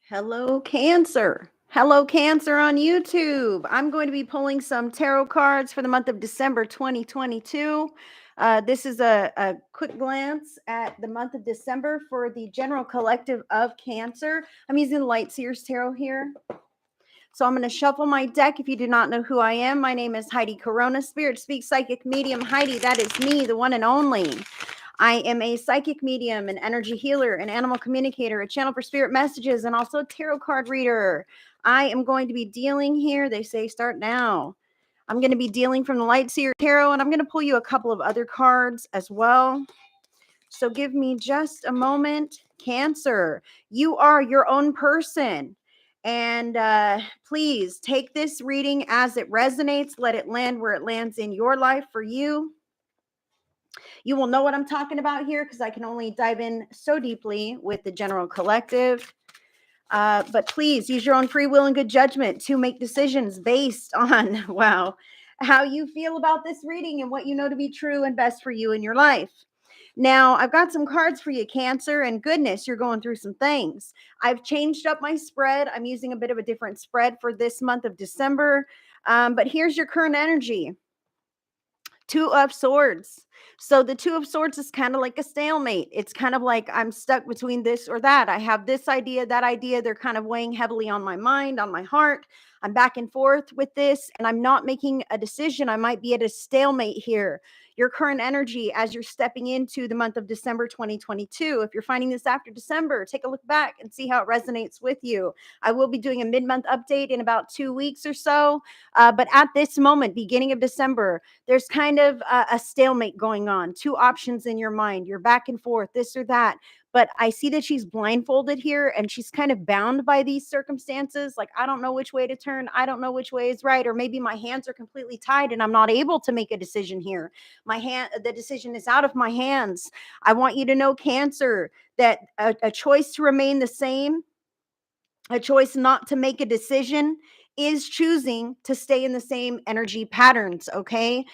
Hello, Cancer. Hello, Cancer on YouTube. I'm going to be pulling some tarot cards for the month of December 2022. This is a quick glance at the month of December for the general collective of Cancer. I'm using Light Seers Tarot here. So I'm going to shuffle my deck. If you do not know who I am, my name is Heidi Corona, Spirit Speak Psychic Medium. Heidi, that is me, the one and only. I am a psychic medium, an energy healer, an animal communicator, a channel for spirit messages, and also a tarot card reader. I am going to be dealing here. They say start now. I'm going to be dealing from the Light Seer Tarot, and I'm going to pull you a couple of other cards as well. So give me just a moment. Cancer, you are your own person. And please take this reading as it resonates. Let it land where it lands in your life for you. You will know what I'm talking about here because I can only dive in so deeply with the general collective. But please use your own free will and good judgment to make decisions based on, wow, how you feel about this reading and what you know to be true and best for you in your life. Now, I've got some cards for you, Cancer, and goodness, you're going through some things. I've changed up my spread. I'm using a bit of a different spread for this month of December. But here's your current energy. Two of Swords. So the Two of Swords is kind of like a stalemate. It's kind of like I'm stuck between this or that. I have this idea, that idea. They're kind of weighing heavily on my mind, on my heart. I'm back and forth with this, and I'm not making a decision. I might be at a stalemate here. Your current energy as you're stepping into the month of December 2022. If you're finding this after December, take a look back and see how it resonates with you. I will be doing a mid-month update in about 2 weeks or so. But at this moment, beginning of December, there's kind of a stalemate going on, two options in your mind. You're back and forth, this or that. But I see that she's blindfolded here and she's kind of bound by these circumstances. Like, I don't know which way to turn. I don't know which way is right. Or maybe my hands are completely tied and I'm not able to make a decision here. The decision is out of my hands. I want you to know, Cancer, that a choice to remain the same, a choice not to make a decision, is choosing to stay in the same energy patterns. Okay.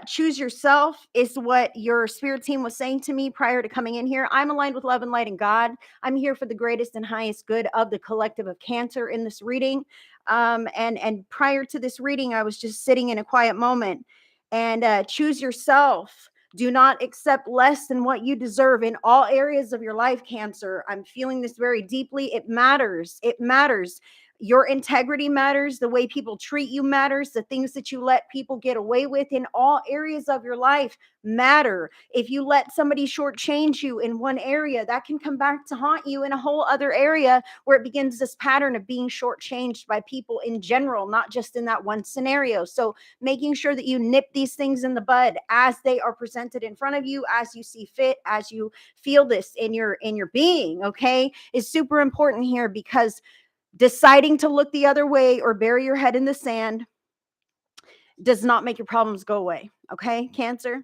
Choose yourself is what your spirit team was saying to me prior to coming in here. I'm aligned with love and light and God. I'm here for the greatest and highest good of the collective of Cancer in this reading. And prior to this reading, I was just sitting in a quiet moment. And choose yourself. Do not accept less than what you deserve in all areas of your life, Cancer. I'm feeling this very deeply. It matters. It matters. Your integrity matters. The way people treat you matters. The things that you let people get away with in all areas of your life matter. If you let somebody shortchange you in one area, that can come back to haunt you in a whole other area where it begins this pattern of being shortchanged by people in general, not just in that one scenario. So making sure that you nip these things in the bud as they are presented in front of you, as you see fit, as you feel this in your being, okay, is super important here, because deciding to look the other way or bury your head in the sand does not make your problems go away. Okay, Cancer?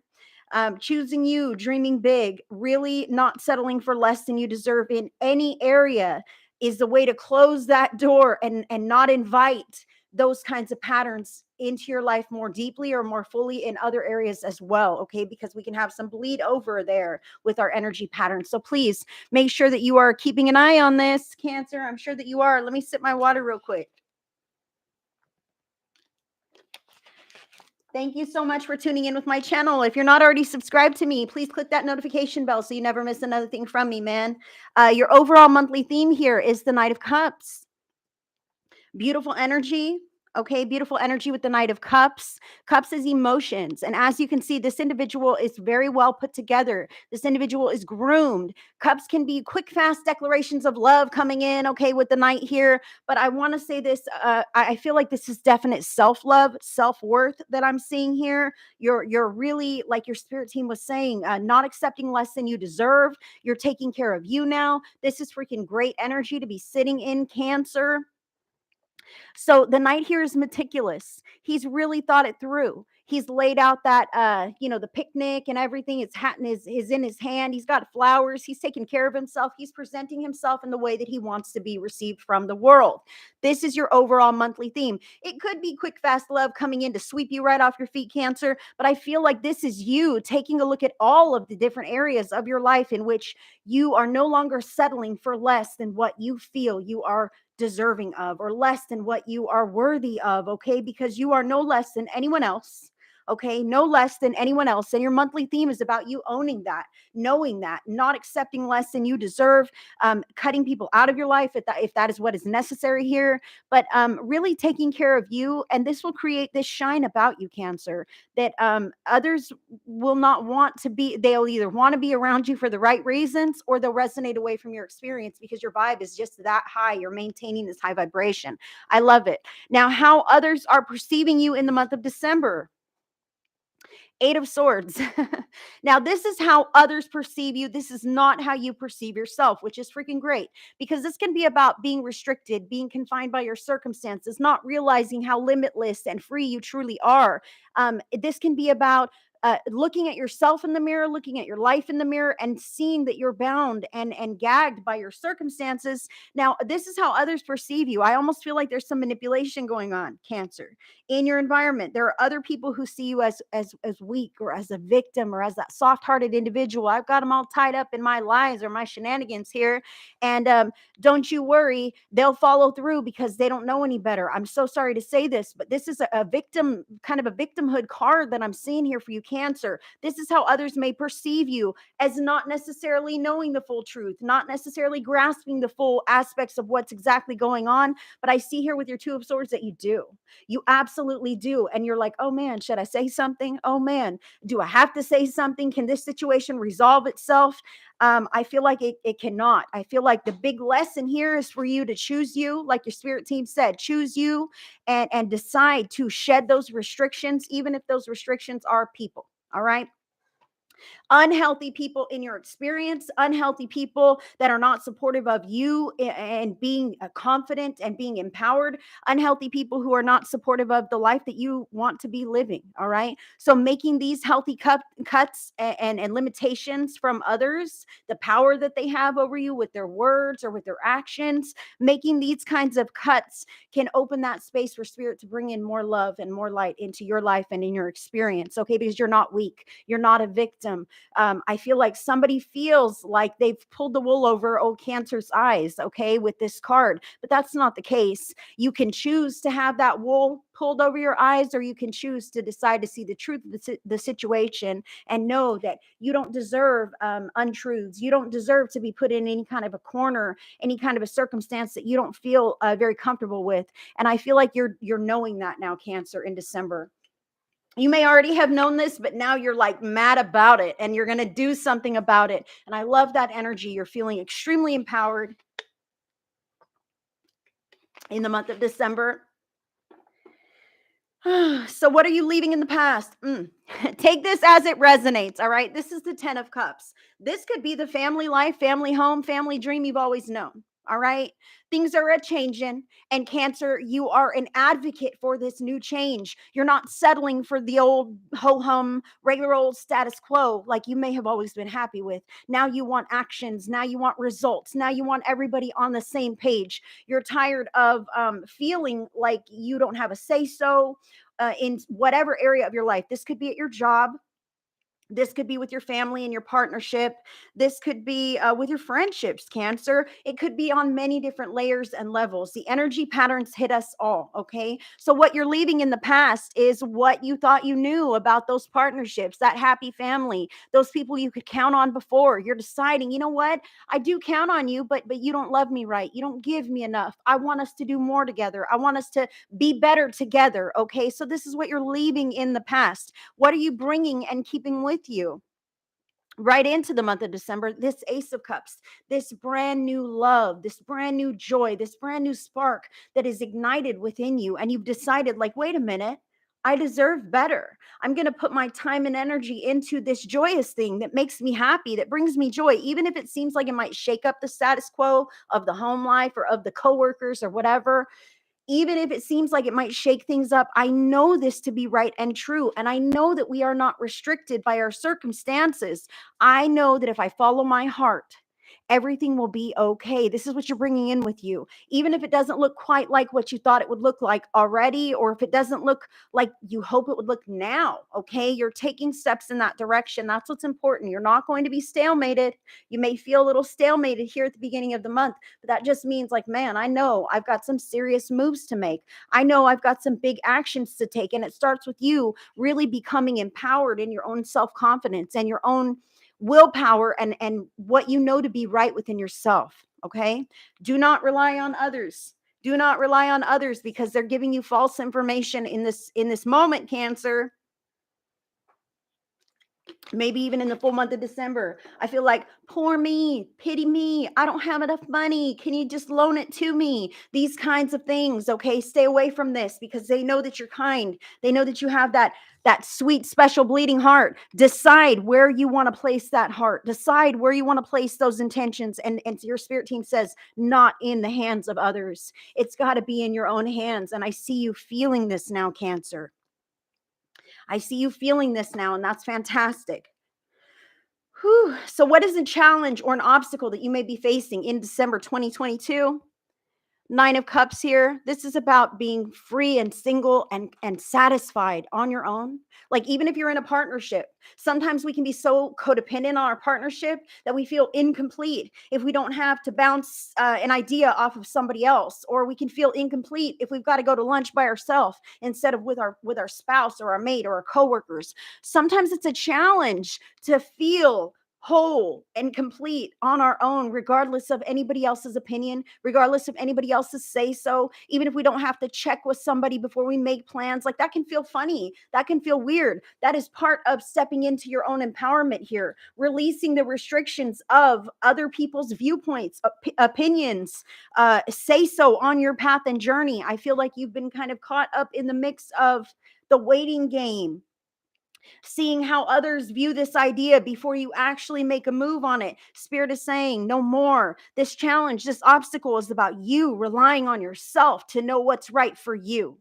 Choosing you, dreaming big, really not settling for less than you deserve in any area is the way to close that door and not invite those kinds of patterns into your life more deeply or more fully in other areas as well. Okay, because we can have some bleed over there with our energy patterns. So please make sure that you are keeping an eye on this, Cancer. I'm sure that you are. Let me sip my water real quick. Thank you so much for tuning in with my channel. If you're not already subscribed to me, please click that notification bell so you never miss another thing from me, man. Your overall monthly theme here is the Knight of Cups. Beautiful energy. Okay, beautiful energy with the Knight of Cups. Cups is emotions. And as you can see, this individual is very well put together. This individual is groomed. Cups can be quick, fast declarations of love coming in, okay, with the Knight here. But I want to say this. I feel like this is definite self-love, self-worth that I'm seeing here. You're really, like your spirit team was saying, not accepting less than you deserve. You're taking care of you now. This is freaking great energy to be sitting in, Cancer. So the Knight here is meticulous. He's really thought it through. He's laid out that, the picnic and everything. His hat is in his hand. He's got flowers. He's taking care of himself. He's presenting himself in the way that he wants to be received from the world. This is your overall monthly theme. It could be quick, fast love coming in to sweep you right off your feet, Cancer. But I feel like this is you taking a look at all of the different areas of your life in which you are no longer settling for less than what you feel you are deserving of, or less than what you are worthy of. Okay. Because you are no less than anyone else. Okay. No less than anyone else. And your monthly theme is about you owning that, knowing that, not accepting less than you deserve, cutting people out of your life if that is what is necessary here, but really taking care of you. And this will create this shine about you, Cancer, that others will not want to be. They'll either want to be around you for the right reasons, or they'll resonate away from your experience because your vibe is just that high. You're maintaining this high vibration. I love it. Now, how others are perceiving you in the month of December. Eight of Swords. Now, this is how others perceive you. This is not how you perceive yourself, which is freaking great, because this can be about being restricted, being confined by your circumstances, not realizing how limitless and free you truly are. This can be about looking at yourself in the mirror, looking at your life in the mirror, and seeing that you're bound and gagged by your circumstances. Now, this is how others perceive you. I almost feel like there's some manipulation going on, Cancer, in your environment. There are other people who see you as weak, or as a victim, or as that soft-hearted individual. I've got them all tied up in my lies or my shenanigans here, and don't you worry, they'll follow through because they don't know any better. I'm so sorry to say this, but this is a victim, kind of a victimhood card that I'm seeing here for you, Cancer. This is how others may perceive you, as not necessarily knowing the full truth, not necessarily grasping the full aspects of what's exactly going on. But I see here with your Two of Swords that you do. You absolutely do. And you're like, oh man, should I say something? Oh man, do I have to say something? Can this situation resolve itself? I feel like it cannot. I feel like the big lesson here is for you to choose you, like your spirit team said, choose you, and decide to shed those restrictions, even if those restrictions are people. All right. Unhealthy people in your experience, unhealthy people that are not supportive of you and being confident and being empowered, unhealthy people who are not supportive of the life that you want to be living. All right. So making these healthy cuts and limitations from others, the power that they have over you with their words or with their actions, making these kinds of cuts can open that space for spirit to bring in more love and more light into your life and in your experience. Okay. Because you're not weak. You're not a victim. I feel like somebody feels like they've pulled the wool over old Cancer's eyes, okay, with this card, but that's not the case. You can choose to have that wool pulled over your eyes, or you can choose to decide to see the truth of the situation and know that you don't deserve untruths. You don't deserve to be put in any kind of a corner, any kind of a circumstance that you don't feel very comfortable with. And I feel like you're knowing that now, Cancer, in December. You may already have known this, but now you're like mad about it and you're going to do something about it. And I love that energy. You're feeling extremely empowered in the month of December. So what are you leaving in the past? Take this as it resonates. All right. This is the 10 of Cups. This could be the family life, family home, family dream you've always known. All right. Things are a changing, and Cancer, you are an advocate for this new change. You're not settling for the old ho hum, regular old status quo like you may have always been happy with. Now you want actions. Now you want results. Now you want everybody on the same page. You're tired of feeling like you don't have a say so in whatever area of your life. This could be at your job. This could be with your family and your partnership. This could be with your friendships, Cancer. It could be on many different layers and levels. The energy patterns hit us all, okay? So what you're leaving in the past is what you thought you knew about those partnerships, that happy family, those people you could count on before. You're deciding, you know what? I do count on you, but you don't love me right. You don't give me enough. I want us to do more together. I want us to be better together, okay? So this is what you're leaving in the past. What are you bringing and keeping with you right into the month of December? This Ace of Cups, this brand new love, this brand new joy, this brand new spark that is ignited within you. And you've decided, like, wait a minute, I deserve better. I'm going to put my time and energy into this joyous thing that makes me happy, that brings me joy, even if it seems like it might shake up the status quo of the home life or of the coworkers or whatever. Even if it seems like it might shake things up, I know this to be right and true. And I know that we are not restricted by our circumstances. I know that if I follow my heart, everything will be okay. This is what you're bringing in with you. Even if it doesn't look quite like what you thought it would look like already, or if it doesn't look like you hope it would look now, okay? You're taking steps in that direction. That's what's important. You're not going to be stalemated. You may feel a little stalemated here at the beginning of the month, but that just means like, man, I know I've got some serious moves to make. I know I've got some big actions to take. And it starts with you really becoming empowered in your own self-confidence and your own willpower and what you know to be right within yourself. Okay. Do not rely on others. Do not rely on others because they're giving you false information in this moment, Cancer. Maybe even in the full month of December. I feel like, poor me, pity me. I don't have enough money. Can you just loan it to me? These kinds of things. Okay. Stay away from this because they know that you're kind. They know that you have that sweet, special bleeding heart. Decide where you want to place that heart. Decide where you want to place those intentions. And your spirit team says, not in the hands of others. It's got to be in your own hands. And I see you feeling this now, Cancer. I see you feeling this now, and that's fantastic. Whew. So, what is a challenge or an obstacle that you may be facing in December 2022? Nine of Cups here. This is about being free and single and satisfied on your own. Like, even if you're in a partnership, sometimes we can be so codependent on our partnership that we feel incomplete if we don't have to bounce an idea off of somebody else, or we can feel incomplete if we've got to go to lunch by ourselves instead of with our spouse or our mate or our coworkers. Sometimes it's a challenge to feel whole and complete on our own, regardless of anybody else's opinion, regardless of anybody else's say so, even if we don't have to check with somebody before we make plans. Like, that can feel funny. That can feel weird. That is part of stepping into your own empowerment here, releasing the restrictions of other people's viewpoints, opinions, say so on your path and journey. I feel like you've been kind of caught up in the mix of the waiting game, seeing how others view this idea before you actually make a move on it. Spirit is saying, no more. This challenge, this obstacle is about you relying on yourself to know what's right for you.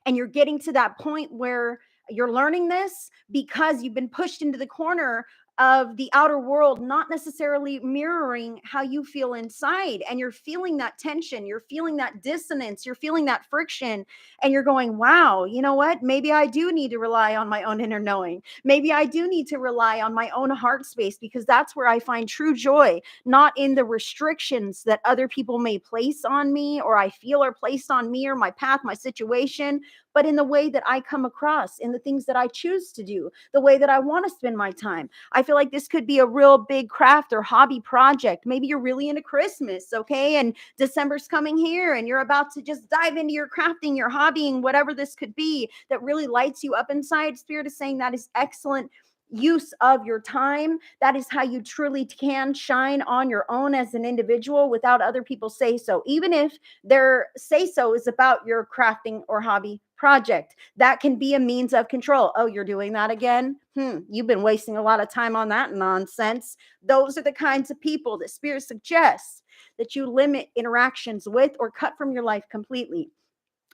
And you're getting to that point where you're learning this because you've been pushed into the corner of the outer world, not necessarily mirroring how you feel inside. And you're feeling that tension, you're feeling that dissonance, you're feeling that friction. And you're going, wow, you know what? Maybe I do need to rely on my own inner knowing. Maybe I do need to rely on my own heart space, because that's where I find true joy, not in the restrictions that other people may place on me or I feel are placed on me or my path, my situation, but in the way that I come across, in the things that I choose to do, the way that I want to spend my time. I feel like this could be a real big craft or hobby project. Maybe you're really into Christmas, okay? And December's coming here and you're about to just dive into your crafting, your hobbying, whatever this could be that really lights you up inside. Spirit is saying that is excellent use of your time. That is how you truly can shine on your own as an individual without other people say so. Even if their say so is about your crafting or hobby project, that can be a means of control. Oh, you're doing that again? You've been wasting a lot of time on that nonsense. Those are the kinds of people that Spirit suggests that you limit interactions with or cut from your life completely.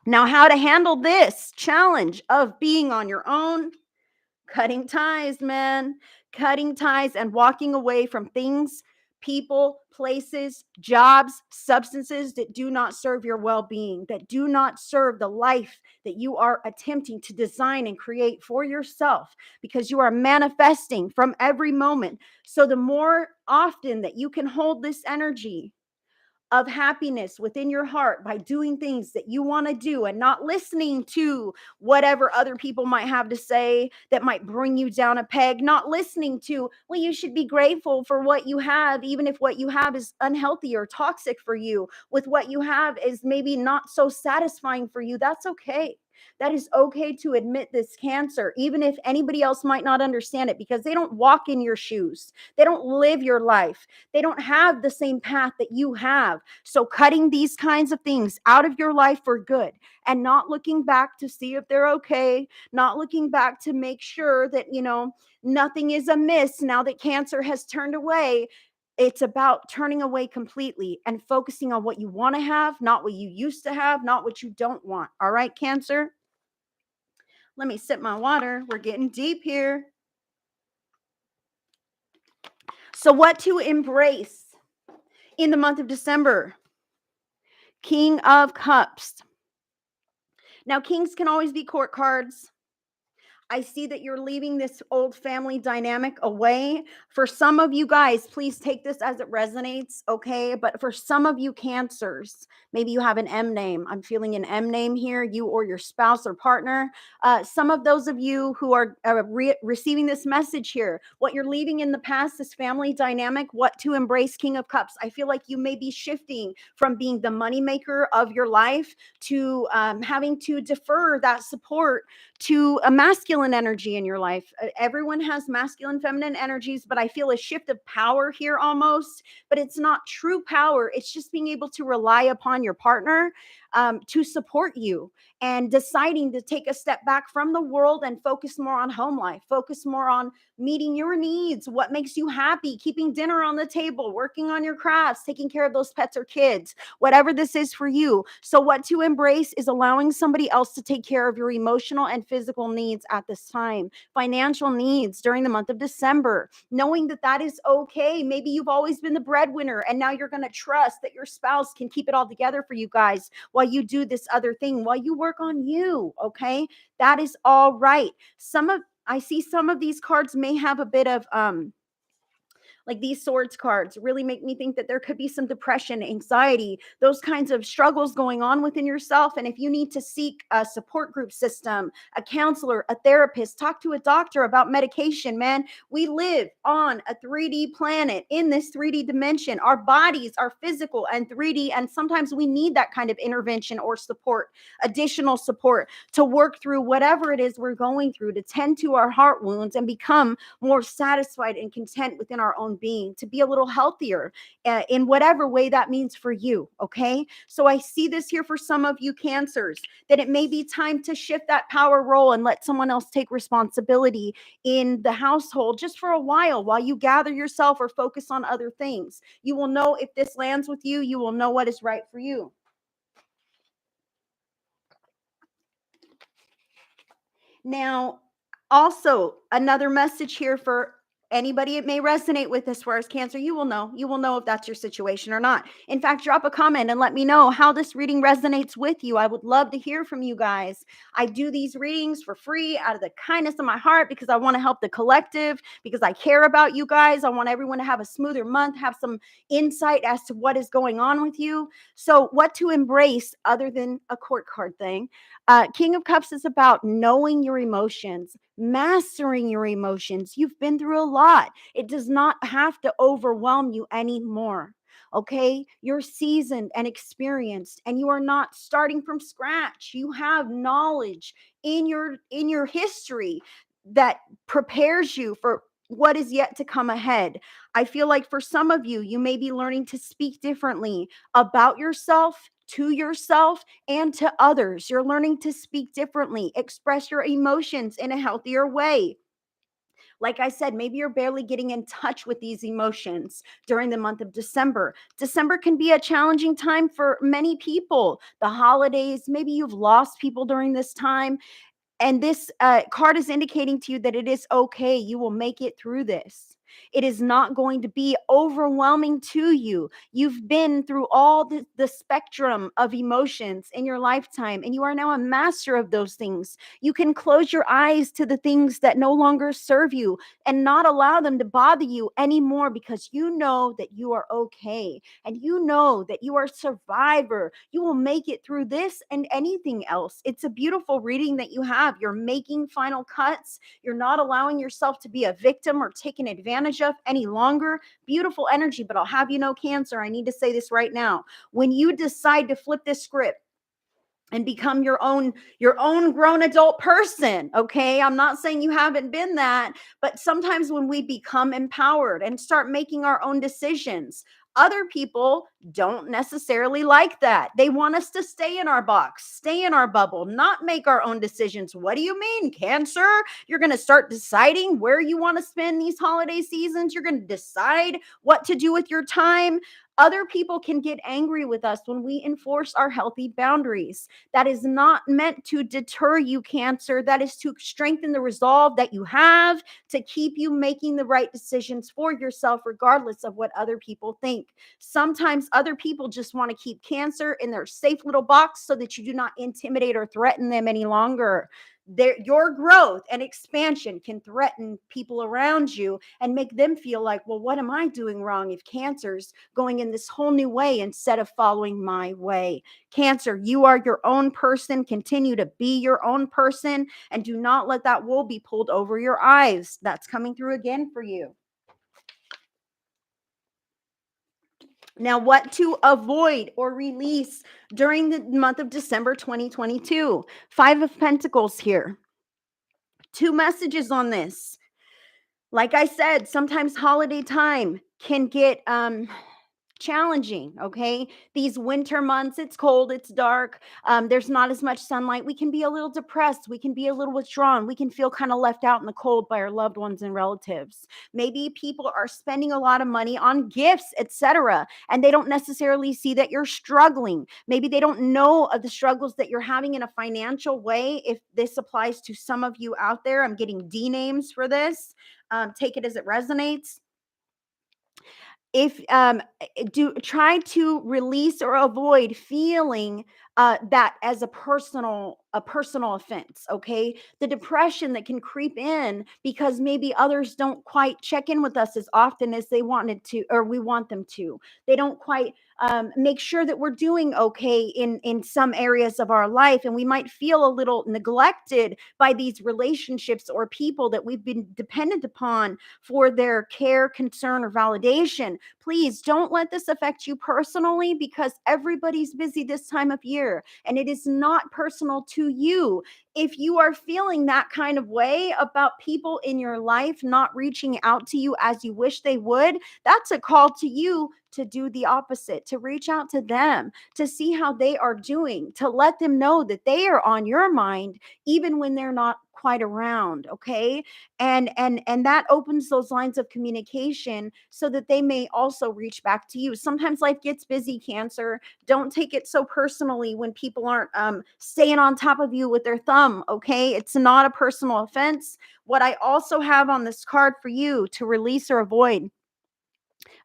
Now, how to handle this challenge of being on your own? Cutting ties, man. Cutting ties and walking away from things, people, places, jobs, substances that do not serve your well-being, that do not serve the life that you are attempting to design and create for yourself, because you are manifesting from every moment. So the more often that you can hold this energy of happiness within your heart by doing things that you want to do and not listening to whatever other people might have to say that might bring you down a peg, not listening to, well, you should be grateful for what you have, even if what you have is unhealthy or toxic for you, with what you have is maybe not so satisfying for you. That's okay. That is okay to admit this, Cancer, even if anybody else might not understand it, because they don't walk in your shoes. They don't live your life. They don't have the same path that you have. So cutting these kinds of things out of your life for good and not looking back to see if they're okay, not looking back to make sure that, nothing is amiss now that Cancer has turned away. It's about turning away completely and focusing on what you want to have, not what you used to have, not what you don't want. All right, Cancer? Let me sip my water. We're getting deep here. So, what to embrace in the month of December? King of Cups. Now, kings can always be court cards. I see that you're leaving this old family dynamic away. For some of you guys, please take this as it resonates, okay? But for some of you cancers, maybe you have an M name. I'm feeling an M name here, you or your spouse or partner. Some of those of you who are receiving this message here, what you're leaving in the past, this family dynamic, what to embrace, King of Cups. I feel like you may be shifting from being the moneymaker of your life to having to defer that support to a masculine energy in your life. Everyone has masculine, feminine energies, but I feel a shift of power here almost, but it's not true power. It's just being able to rely upon your partner to support you and deciding to take a step back from the world and focus more on home life, focus more on meeting your needs, what makes you happy, keeping dinner on the table, working on your crafts, taking care of those pets or kids, whatever this is for you. So what to embrace is allowing somebody else to take care of your emotional and physical needs at this time, financial needs during the month of December, knowing that that is okay. Maybe you've always been the breadwinner and now you're going to trust that your spouse can keep it all together for you guys while you do this other thing, while you work on you, okay? That is all right. I see some of these cards may have a bit of like these swords cards really make me think that there could be some depression, anxiety, those kinds of struggles going on within yourself. And if you need to seek a support group system, a counselor, a therapist, talk to a doctor about medication, man. We live on a 3D planet in this 3D dimension. Our bodies are physical and 3D, and sometimes we need that kind of intervention or support, additional support to work through whatever it is we're going through, to tend to our heart wounds and become more satisfied and content within our own being, to be a little healthier in whatever way that means for you. Okay. So I see this here for some of you cancers, that it may be time to shift that power role and let someone else take responsibility in the household just for a while you gather yourself or focus on other things. You will know if this lands with you. You will know what is right for you. Now, also another message here for anybody it may resonate with as far as cancer. You will know if that's your situation or not. In fact, drop a comment and let me know how this reading resonates with you. I would love to hear from you guys. I do these readings for free out of the kindness of my heart because I want to help the collective, because I care about you guys. I want everyone to have a smoother month, have some insight as to what is going on with you. So what to embrace other than a court card thing? King of Cups is about knowing your emotions, mastering your emotions. You've been through a lot. It does not have to overwhelm you anymore. Okay, you're seasoned and experienced, and you are not starting from scratch. You have knowledge in your history that prepares you for what is yet to come ahead. I feel like for some of you, you may be learning to speak differently about yourself, to yourself, and to others. You're learning to speak differently, express your emotions in a healthier way. Like I said, maybe you're barely getting in touch with these emotions during the month of December. December can be a challenging time for many people. The holidays, maybe you've lost people during this time. And this card is indicating to you that it is okay. You will make it through this. It is not going to be overwhelming to you. You've been through all the spectrum of emotions in your lifetime, and you are now a master of those things. You can close your eyes to the things that no longer serve you and not allow them to bother you anymore, because you know that you are okay, and you know that you are a survivor. You will make it through this and anything else. It's a beautiful reading that you have. You're making final cuts. You're not allowing yourself to be a victim or taken advantage of any longer. Beautiful energy. But I'll have you know, Cancer, I need to say this right now. When you decide to flip this script and become your own grown adult person, okay? I'm not saying you haven't been that, but sometimes when we become empowered and start making our own decisions, other people don't necessarily like that. They want us to stay in our box, stay in our bubble, not make our own decisions. What do you mean, Cancer? You're going to start deciding where you want to spend these holiday seasons. You're going to decide what to do with your time. Other people can get angry with us when we enforce our healthy boundaries. That is not meant to deter you, Cancer. That is to strengthen the resolve that you have to keep you making the right decisions for yourself, regardless of what other people think. Sometimes other people just want to keep Cancer in their safe little box so that you do not intimidate or threaten them any longer. Your growth and expansion can threaten people around you and make them feel like, well, what am I doing wrong if Cancer's going in this whole new way instead of following my way? Cancer, you are your own person. Continue to be your own person and do not let that wool be pulled over your eyes. That's coming through again for you. Now, what to avoid or release during the month of December 2022? Five of Pentacles here. Two messages on this. Like I said, sometimes holiday time can get challenging. Okay, these winter months, it's cold, it's dark, there's not as much sunlight. We can be a little depressed, we can be a little withdrawn, we can feel kind of left out in the cold by our loved ones and relatives. Maybe people are spending a lot of money on gifts, etc., and they don't necessarily see that you're struggling. Maybe they don't know of the struggles that you're having in a financial way. If this applies to some of you out there, I'm getting D names for this. Take it as it resonates. If do try to release or avoid feeling that as a personal offense. Okay, the depression that can creep in because maybe others don't quite check in with us as often as they wanted to, or we want them to. They don't quite make sure that we're doing okay in some areas of our life, and we might feel a little neglected by these relationships or people that we've been dependent upon for their care, concern, or validation. Please don't let this affect you personally, because everybody's busy this time of year and it is not personal to you. If you are feeling that kind of way about people in your life not reaching out to you as you wish they would, that's a call to you to do the opposite, to reach out to them, to see how they are doing, to let them know that they are on your mind even when they're not quite around. Okay, and that opens those lines of communication so that they may also reach back to you. Sometimes life gets busy, Cancer. Don't take it so personally when people aren't staying on top of you with their thumb. Okay, it's not a personal offense. What I also have on this card for you to release or avoid,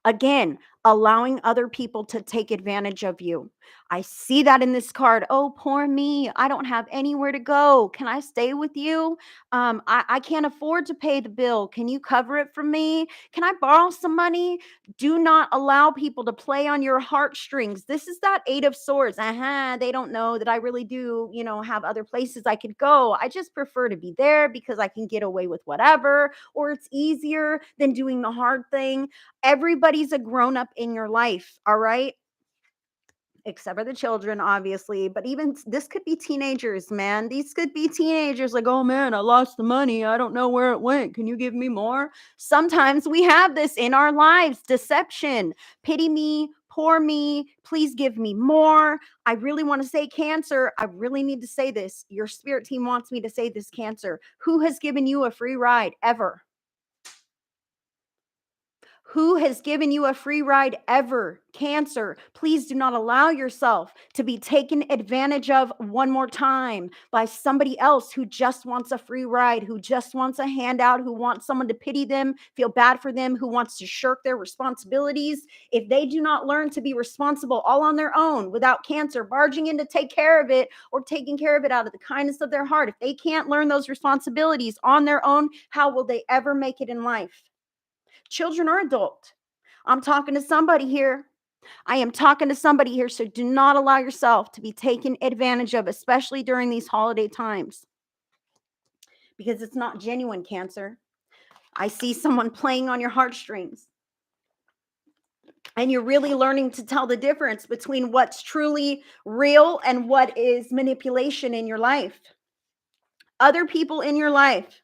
again, allowing other people to take advantage of you. I see that in this card. Oh, poor me. I don't have anywhere to go. Can I stay with you? I can't afford to pay the bill. Can you cover it for me? Can I borrow some money? Do not allow people to play on your heartstrings. This is that Eight of Swords. They don't know that I really do, have other places I could go. I just prefer to be there because I can get away with whatever, or it's easier than doing the hard thing. Everybody's a grown up in your life, all right? Except for the children, obviously. But even this could be teenagers, man. These could be teenagers like, oh man, I lost the money. I don't know where it went. Can you give me more? Sometimes we have this in our lives, deception. Pity me, poor me, please give me more. I really want to say, Cancer, I really need to say this. Your spirit team wants me to say this, Cancer. Who has given you a free ride ever? Who has given you a free ride ever? Cancer, please do not allow yourself to be taken advantage of one more time by somebody else who just wants a free ride, who just wants a handout, who wants someone to pity them, feel bad for them, who wants to shirk their responsibilities. If they do not learn to be responsible all on their own without Cancer barging in to take care of it, or taking care of it out of the kindness of their heart, if they can't learn those responsibilities on their own, how will they ever make it in life? Children or adult. I'm talking to somebody here. I am talking to somebody here. So do not allow yourself to be taken advantage of, especially during these holiday times, because it's not genuine, Cancer. I see someone playing on your heartstrings, and you're really learning to tell the difference between what's truly real and what is manipulation in your life. Other people in your life.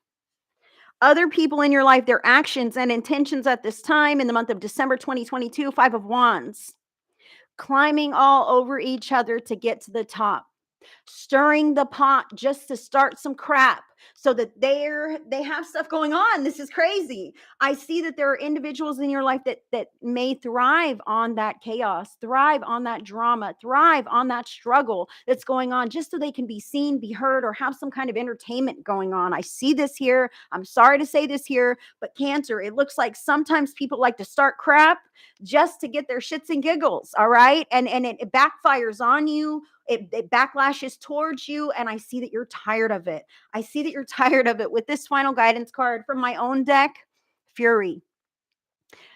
Other people in your life, their actions and intentions at this time in the month of December 2022, Five of Wands. climbing all over each other to get to the top, stirring the pot just to start some crap so that they have stuff going on. This is crazy. I see that there are individuals in your life that may thrive on that chaos, thrive on that drama, thrive on that struggle that's going on, just so they can be seen, be heard, or have some kind of entertainment going on. I see this here. I'm sorry to say this here, but Cancer, it looks like sometimes people like to start crap just to get their shits and giggles. All right, and it backfires on you. It backlashes towards you, and I see that you're tired of it. I see that you're tired of it. With this final guidance card from my own deck, Fury.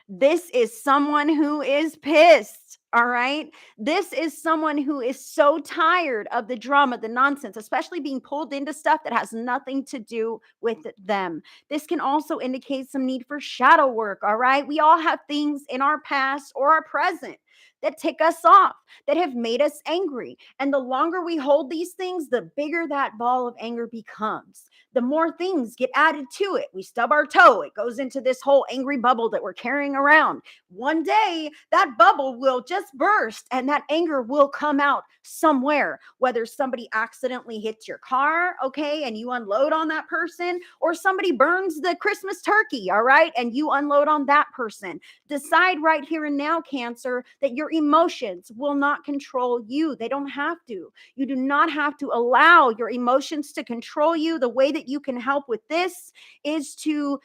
This is someone who is pissed. All right. This is someone who is so tired of the drama, the nonsense, especially being pulled into stuff that has nothing to do with them. This can also indicate some need for shadow work. All right. We all have things in our past or our present that tick us off, that have made us angry. And the longer we hold these things, the bigger that ball of anger becomes. The more things get added to it. We stub our toe, it goes into this whole angry bubble that we're carrying around. One day, that bubble will just burst and that anger will come out somewhere, whether somebody accidentally hits your car, okay, and you unload on that person, or somebody burns the Christmas turkey, all right, and you unload on that person. Decide right here and now, Cancer, that your emotions will not control you. They don't have to. You do not have to allow your emotions to control you. The way that you can help with this is to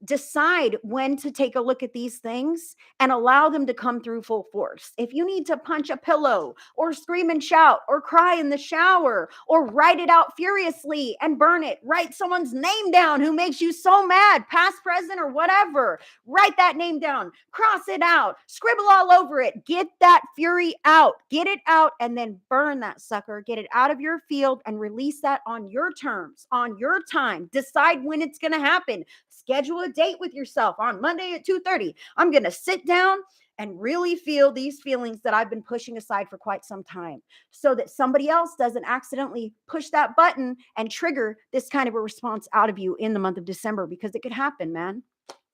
decide when to take a look at these things and allow them to come through full force. If you need to punch a pillow or scream and shout or cry in the shower or write it out furiously and burn it, write someone's name down who makes you so mad, past, present, or whatever, write that name down, cross it out, scribble all over it, get that fury out, get it out, and then burn that sucker, get it out of your field and release that on your terms, on your time. Decide when it's going to happen. Schedule a date with yourself on Monday at 2:30. I'm going to sit down and really feel these feelings that I've been pushing aside for quite some time, so that somebody else doesn't accidentally push that button and trigger this kind of a response out of you in the month of December, because it could happen, man.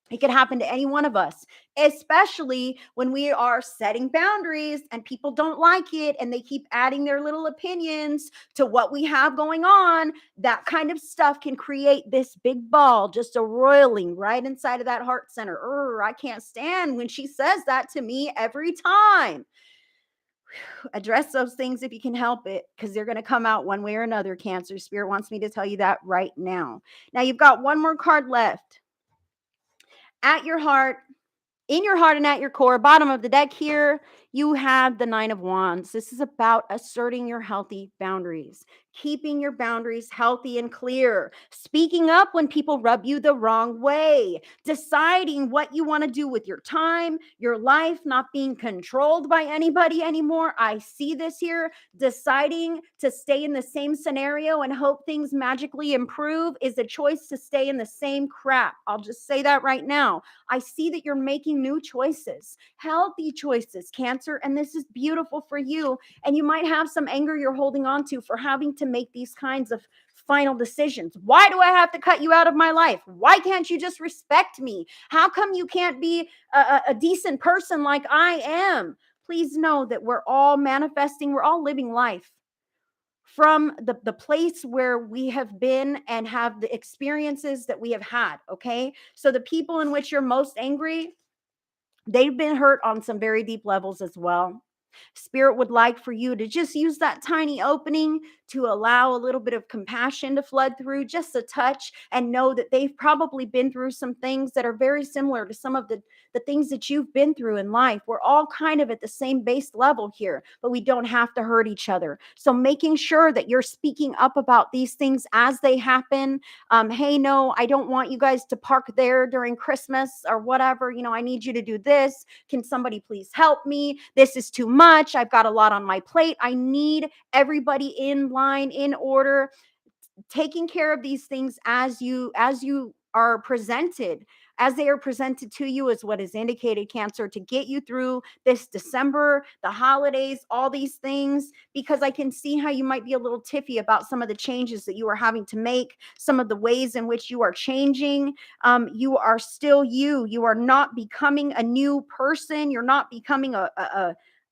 It could happen to any one of us, especially when we are setting boundaries and people don't like it and they keep adding their little opinions to what we have going on. That kind of stuff can create this big ball, just a roiling right inside of that heart center. I can't stand when she says that to me every time. Address those things if you can help it, because they're going to come out one way or another. Cancer Spirit wants me to tell you that right now. Now, you've got one more card left. At your heart, in your heart and at your core, bottom of the deck here, you have the Nine of Wands. This is about asserting your healthy boundaries, keeping your boundaries healthy and clear, speaking up when people rub you the wrong way, deciding what you want to do with your time, your life, not being controlled by anybody anymore. I see this here. Deciding to stay in the same scenario and hope things magically improve is a choice to stay in the same crap. I'll just say that right now. I see that you're making new choices, healthy choices, Cancer, and this is beautiful for you. And you might have some anger you're holding on to for having to make these kinds of final decisions. Why do I have to cut you out of my life? Why can't you just respect me? How come you can't be a decent person like I am? Please know that we're all manifesting, we're all living life from the place where we have been and have the experiences that we have had. Okay. So the people in which you're most angry, they've been hurt on some very deep levels as well. Spirit would like for you to just use that tiny opening to allow a little bit of compassion to flood through, just a touch, and know that they've probably been through some things that are very similar to some of the things that you've been through in life. We're all kind of at the same base level here, but we don't have to hurt each other. So making sure that you're speaking up about these things as they happen. Hey, no, I don't want you guys to park there during Christmas or whatever. I need you to do this. Can somebody please help me? This is too much. I've got a lot on my plate. I need everybody in line, in order, taking care of these things as you are presented, as they are presented to you, is what is indicated, Cancer, to get you through this December, the holidays, all these things, because I can see how you might be a little tiffy about some of the changes that you are having to make, some of the ways in which you are changing. You are still you. You are not becoming a new person. You're not becoming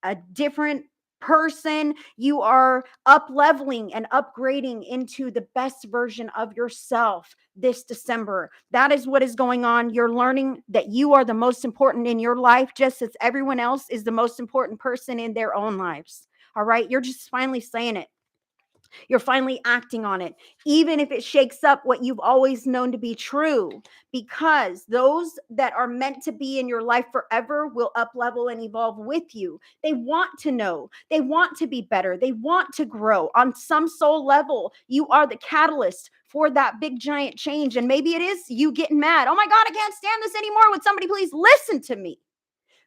a different person. You are up leveling and upgrading into the best version of yourself this December. That is what is going on. You're learning that you are the most important in your life, just as everyone else is the most important person in their own lives. All right. You're just finally saying it. You're finally acting on it, even if it shakes up what you've always known to be true, because those that are meant to be in your life forever will up level and evolve with you. They want to know, they want to be better, they want to grow. On some soul level, you are the catalyst for that big giant change. And maybe it is you getting mad. Oh my God, I can't stand this anymore. Would somebody please listen to me?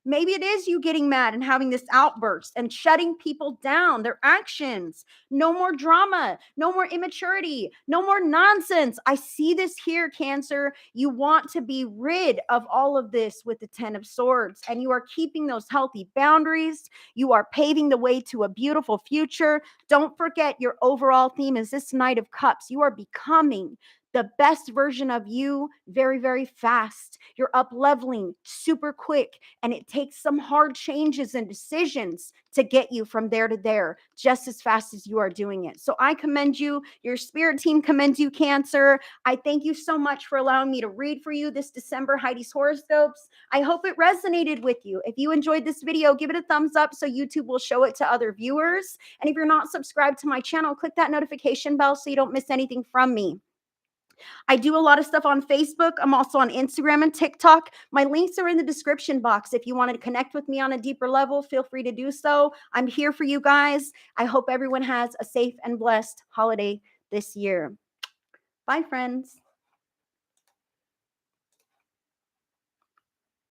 Maybe it is you getting mad and having this outburst and shutting people down, their actions. No more drama, no more immaturity, no more nonsense. I see this here, Cancer. You want to be rid of all of this with the 10 of Swords, and you are keeping those healthy boundaries. You are paving the way to a beautiful future. Don't forget your overall theme is this Knight of Cups. You are becoming the best version of you very, very fast. You're up leveling super quick, and it takes some hard changes and decisions to get you from there to there just as fast as you are doing it. So I commend you. Your spirit team commends you, Cancer. I thank you so much for allowing me to read for you this December Heidi's horoscopes. I hope it resonated with you. If you enjoyed this video, give it a thumbs up so YouTube will show it to other viewers. And if you're not subscribed to my channel, click that notification bell so you don't miss anything from me. I do a lot of stuff on Facebook. I'm also on Instagram and TikTok. My links are in the description box. If you wanted to connect with me on a deeper level, feel free to do so. I'm here for you guys. I hope everyone has a safe and blessed holiday this year. Bye, friends.